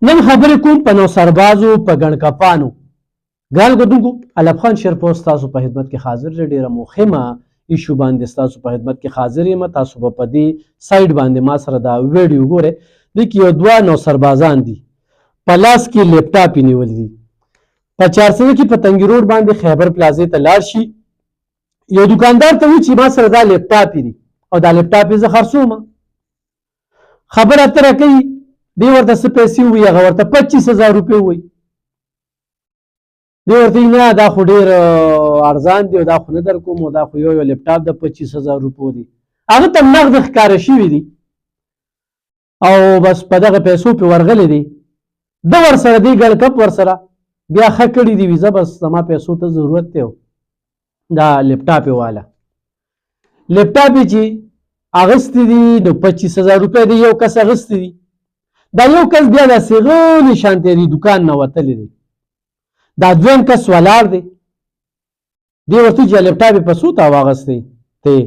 نن خبرې کوم په نوسربازو په ګڼکپانو ګران ګډونکو علب خان شیرپور ستاسو په خدمت کې حاضر دی. ډېره مهمه ایشو باندې ستاسو په خدمت کې حاضر یم. تاسو به په دې سایډ باندې ما سره دا ویډیو ګورئ. دې کې یو دوه نوسربازان دي په لاس کې لیپټاپ یې نیولی دي. په 400 کې په تنګي روډ باندې خیبر پلازې ته لاړ شي. یو دکاندار ته وایي چې ما سره دا لیپټاپ دی او دا لیپټاپ یې زه خرڅوم. خبره اتره کوي، دی ورته څه پیسې ووایي، هغه ورته 25,000 روپۍ ووایي. دی ورته نه دا خو ډېر ارزان دی او دا خو نه در کوم، دا خو یو لیپټاپ د 25,000 روپو دی. هغه ته نغد ښکاره شوي دي او بس په دغه پیسو پې ورغلی دی. ده ورسره دی ګړ کپ ورسره بیا ښه کړي دي وي، زه بس زما پیسو ته ضرورت دی دا لیپټاپ یې واله. لیپټاپ یې چې اغوستی دي نو 25,000 روپۍ دی یو کس اغوستی دي. دا یو کس بیا داسې غلی شانتی دی دکان نه وتلی دی. دا دویم کس ولاړ دی. دی ورته چې لیپټاپ یې په څو ته واغستی دی؟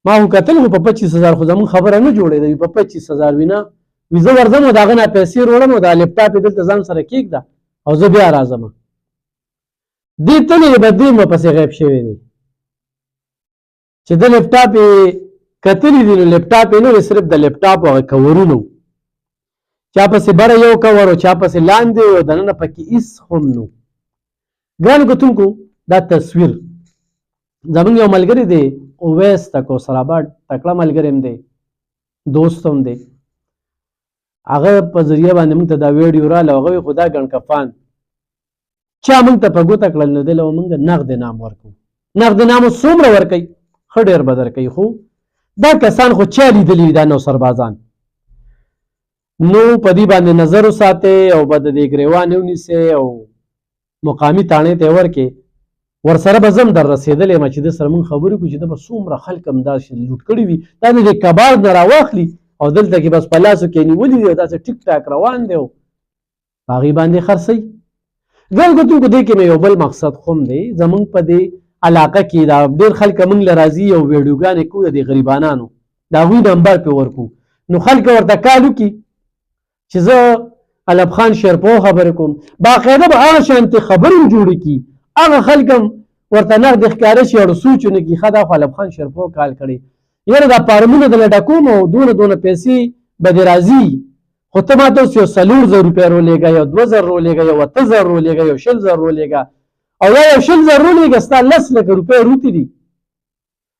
ما خو کتل خو په 25,000 خو زمونږ خبره نه جوړېده. په 25,000 وي نه، وي زه ورځم او د هغه نه پیسې وروړم او دا لیپټاپ یې دلته ځان سره کېږده او زه بیا راځم. دې تللی دی، بس دې ورپسې غیب شوی دی. چې د لیپټاپ یې کتلی دي نو لیپټاپ یې نه وي، صرف د لیپټاپ هغه کورونه وو. چا پسې بره یو کور او چا پسې لاندې او دننه پکې هېڅ هم نه و. ګرانو کتونکو دا تصویر زمونږ یو ملګری دی اویس د کوثرآباد، تکړه ملګری هم دی، دوست هم دی. هغه په ذریعه باندې موږ ته دا ویډیو راغله. هغه وایي خو دا ګڼکپان چا موږ ته په ګوته کړل نو دی له موږ نغد انعام ورکوو. نغد انعام څومره ورکوي؟ ښه ډېر به درکوي. خو دا کسان خو چا لیدلي دا نوسربازان؟ نو په دې باندې نظر وساتئ او به د دې ګریوان یې ونیسئ او مقامي تاڼې ته یې ورکړئ. ورسره به زه هم در رسېدلی یم چې ده سره موږ خبرې کړو چې ده به څومره خلک هم داسې لوټ کړي وي. دا د دې کباړ نه راواخلي او دلته کې بس په لاسو کې یې نیولي دي او داسې ټیک ټاک روان دی او په هغې باندې خرڅوي. ګرانو کتونکو دې کې مې یو بل مقصد خو هم دی. زموږ په دې علاقه کې دا ډېر خلک موږ له راځي او ویډیوګانې کوو د دې غریبانانو، د هغوی نمبر پې ورکوو. نو خلک ورته کال وکړي چې زه علب خان شیرپور خبرې کوم. باقاعده به هغه شانتې خبرې هم جوړې کړي، هغه خلک هم ورته نغد ښکاره شي او سوچ ونه کړي ښه دا خو علب خان شیرپور کال کړی، یاره دا فارمونه دله ډکوم او دونه دونه پیسې به دې راځي، خو ته ما ته اوس یو 4,000 روپۍ رولېږه، یو 2,000 رولېږه، یو 8,000 رولېږه، یو 20,000 رولېږه او یا یو 20,000 رولېږه ستا 10,00,000 روپۍ روتې دي.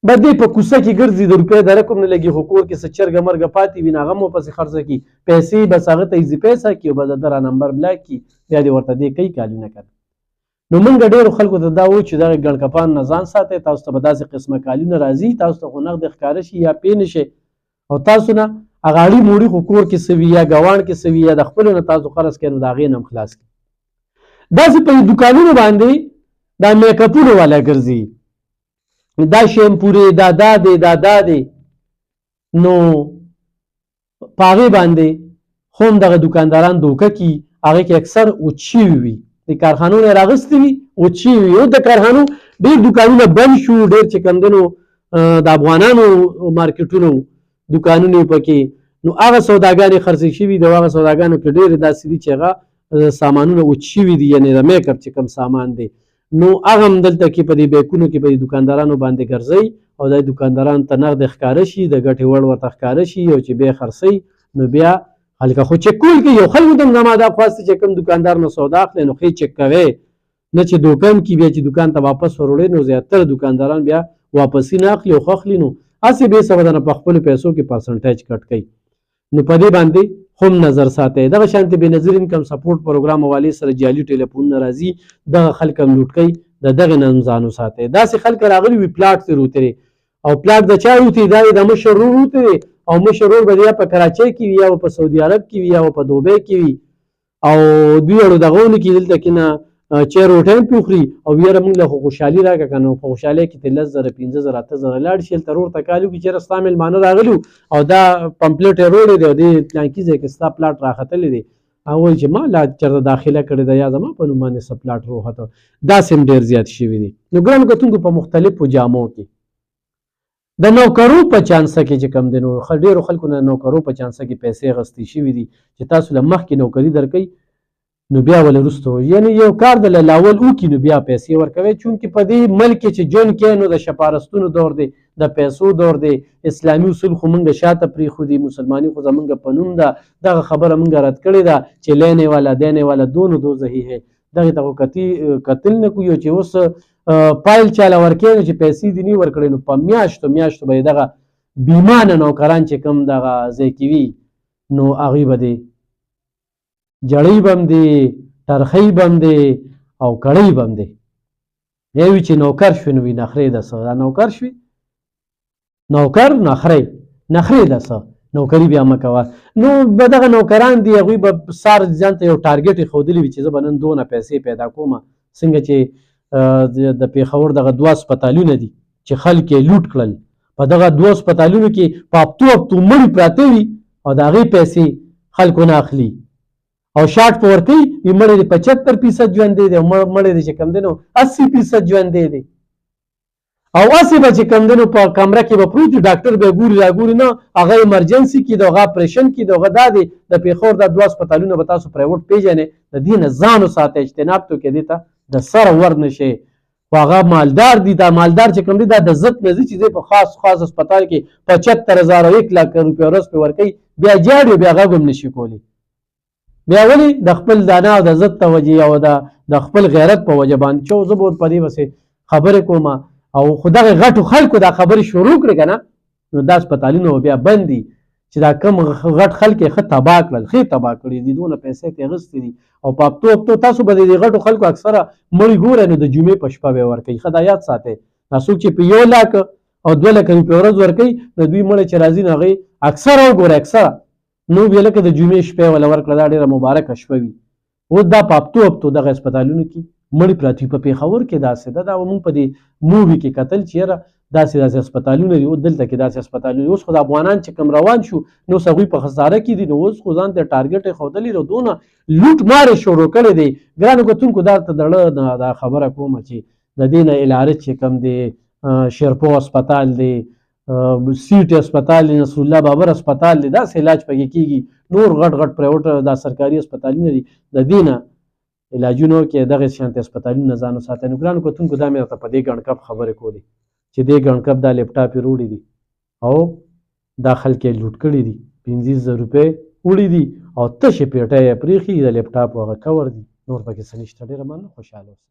به دې په کوڅه کې ګرځي، د روپۍ د رقم نه لګي، خو کور کې څه چرګه مرګه پاتې وي نو هغه مو پسې خرڅه کړي، پیسې بس هغه ته اضافي پیسه کړي او بس د ده را نمبر بلاک کړي، بیا دې ورته دې کوي کالونه کوي. نو موږ ډېرو خلکو ته دا وایو چې دغه ګڼکپان نه ځان ساتئ. تاسو ته به داسې قسمه کالونه راځي، تاسو ته خو نغد ښکاره شي یا پې نه شي او تاسو نه هغه اړي موړي خو کور کې څه وي یا ګاونډ کې څه وي یا د خپلو نه تاسو قرض کړئ نو د هغې نه هم خلاص کړئ. داسې په دوکانونو باندې دا میکاپونو والا ګرځي، دا شیمپورې دا دی نو په هغې باندې خو هم دغه دوکانداران دوکه کي. هغې کې اکثر وچ شوي وي، د کارخانو نه یې راغوستې وي وچ شوي وي. اوس د کارخانو ډېر دوکانونه بند شو، ډېر چې کوم دی نو د افغانانو مارکیټونه دوکانونه پکې، نو هغه سوداګانې خرڅې شوي دي او هغه سوداګانو کې ډېرې داسې دي چې هغه سامانونه وچ شوي دي، یعنې د میک اپ چې کوم سامان دی نو هغه هم دلته کې په دې بیکونو کې په دې دوکاندارانو باندې ګرځئ او دا دوکاندارانو ته نغد ښکاره شي، د ګټې وړ ورته ښکاره شي او چې بیا خرڅوي نو بیا هلکه خو چک کول کوي. یو خلکو ته هم زما دا خواست چې کوم دوکاندار نه سودا اخلي نو ښې چک کوئ، نه چې دوکه هم کي بیا چې دوکان ته واپس وروړئ نو زیاتره دوکانداران بیا واپسي نه اخلي او ښه اخلي نو هسې بې سبده نه په خپلو پیسو کې پرسنټیج کټ کوي. نو په دې باندې هم نظر ساتئ. دغه شانتې بې نظیر انکم سپورټ پروګرام حوالې سره جعلي ټلیفونونه راځي، دغه خلک هم لوټ کوي، د دغې نه هم ځان وساتئ. داسې خلک راغلي وي پلاټ ته روتري او پلاټ د چا روتي؟ دا یې د مشر ورور روتري او مشر ورور به یا په کراچۍ کې وي یا په سعودي عرب کې وي یا په دوبۍ کې وي او دوی اړو دغهونه کې دلته کې نه چې روټۍ هم پې وخوري او یاره موږ له خو خوشحالي راکړه که نو په خوشحالۍ کې ته 10,000 15,000 8,000 لاړ شي هلته رور ته کال وکړي چېرې ستا مېلمانه راغلي او دا پمپلیټ یې روړی دی او دې پلانکي ځای کې ستا پلاټ راختلی دی هغه وایي چې ما لا چېرته داخله کړې ده یا زما په نوم باندې څه پلاټ روخته، داسې هم ډېر زیات شوي دي. نو ګرانو کتونکو په مختلفو جامو کې د نوکرو په چانسه کې چې کم دی نو ډېرو خلکو نه نوکرو په چانسه کې پیسې اخیستې شوي دي چې تاسو له مخکې نوکري درکوي نو بیا ول وروسته یعنی یو کار د لاول وکړي نو بیا پیسې ورکوي چونکې په دې ملک کې چې ژوند کوي نو د شپارستونو دور دی د پیسو دور دی اسلامي اصول خو مونږ شاته پرېښودي مسلماني خو زمونږ په نوم ده دغه خبره مونږ رد کړې ده چې لینے والا دینے والا دونو دو زهی ہے دغې ته خو کتل نه کوو چې اوس پایل چاله ورکوي نو چې پیسې دې نه ورکړې نو په میاشتو به یې دغه بیمانه نوکران چې کوم دغه ځای کې وي نو هغوی به دې جړۍ بم دی ټرخۍ بم دی او کړۍ بم دی یا وي چې نوکر شوي نو وي نخرې ده څه دا نوکر شوي نوکر نخرې ده څه نوکري بیا مه کوه نو به دغه نوکران دي هغوی به سار ځان ته یو ټارګېټ یې ښودلی وي چې زه به نن دونه پیسې پیدا کوم څنګه چې د پېښور دغه 2 هسپتالونه دي چې خلک یې لوټ کړل په دغه 2 هسپتالونو کې په هفتو مړي پراته وي او د هغې پیسې خلکو نه اخلي او شاټ په ورکوي وي مړی د 75% ژوندی دی او مړی د چې کم دی نو 80% ژوندی دی او هسې به چې کم دی نو په کمره کې به پروت وي ډاکټر به یې ګوري راګوري نه هغه ایمرجنسي کې د هغه اپریشن کې د هغه دا دی د پېښور دا 2 هسپتالونه به تاسو پرایوټ پیژنئ د دې نه ځان وساتئ اجتناب تو کې دې ته د سره ور نه شئ خو هغه مالدار دي دا مالدار چې کوم دي دا د عزت نه ځي چې دی په خاص هسپتال کې 75,000 او 1 لک روپۍ ورځ پې ورکوي بیا جاړي بیا غږ هم نشي کولی بیا ولې د خپل دانا او د عزت ته وجې او د خپل غیرت په وجه باندې چې زه به په دې پسې خبرې کوم او خو دغه غټو خلکو دا خبرې شروع کړې که نه نو دا هسپتالونه بیا بند دي چې دا کم غټ خلک یې ښه تباه کړل ښې تباه کړي دي دونه پیسې ترې اخیستې دي او په هفتو تاسو به د غټو خلکو اکثره مړي ګورئ نو د جمعې په شپه به یې ورکوي ښه دا یاد ساتئ دا څوک چې په 1 لک او 2 لک روپۍ ورځ ورکوي نو دوی مړی چې راځي نو هغې اکثره وګورئ اکثره نو بیا لکه د جمعې شپې وله ورکړه دا ډېره مبارکه شپه وي اوس دا په هفتو دغه هسپتالونو کې مړي پراته وي په پېښور کې داسې ده دا مونږ په دې مووي کې کتل چې یاره داسې هسپتالونه دي دلته کې داسې هسپتالونه اوس خو د افغانان چې کوم روان شو نو اوس هغوی په خساره کې دي نو اوس خو ځان ته ټارګېټ یې ښودلی نو دونه لوټ مار یې شروع کړی دی ګرانو کتونکو دا ته دړه دا خبره کومه چې د دې نه العارض چې کوم دی شیرپو هسپتال دی سیټ هسپتال دی نصر الله بابر هسپتال دی داسې علاج پکې کېږي نور غټ پرایوټ دا سرکاري هسپتالونه دي د دې نه علاجونو کې دغه شانتي هسپتالونه ځان وساتئ نو ګرانو کتونکو دا مې درته په دې ګڼکپ خبرې کولې چې دې ګڼکپ دا لیپټاپ یې وروړي دي او دا خلک یې لوټ کړي دي 50,000 روپۍ وړي دي او تشې پیټۍ یې پرېښي د لیپټاپ هغه کور دي نور پکې څه نشته ډېره مننه خوشحاله اوسئ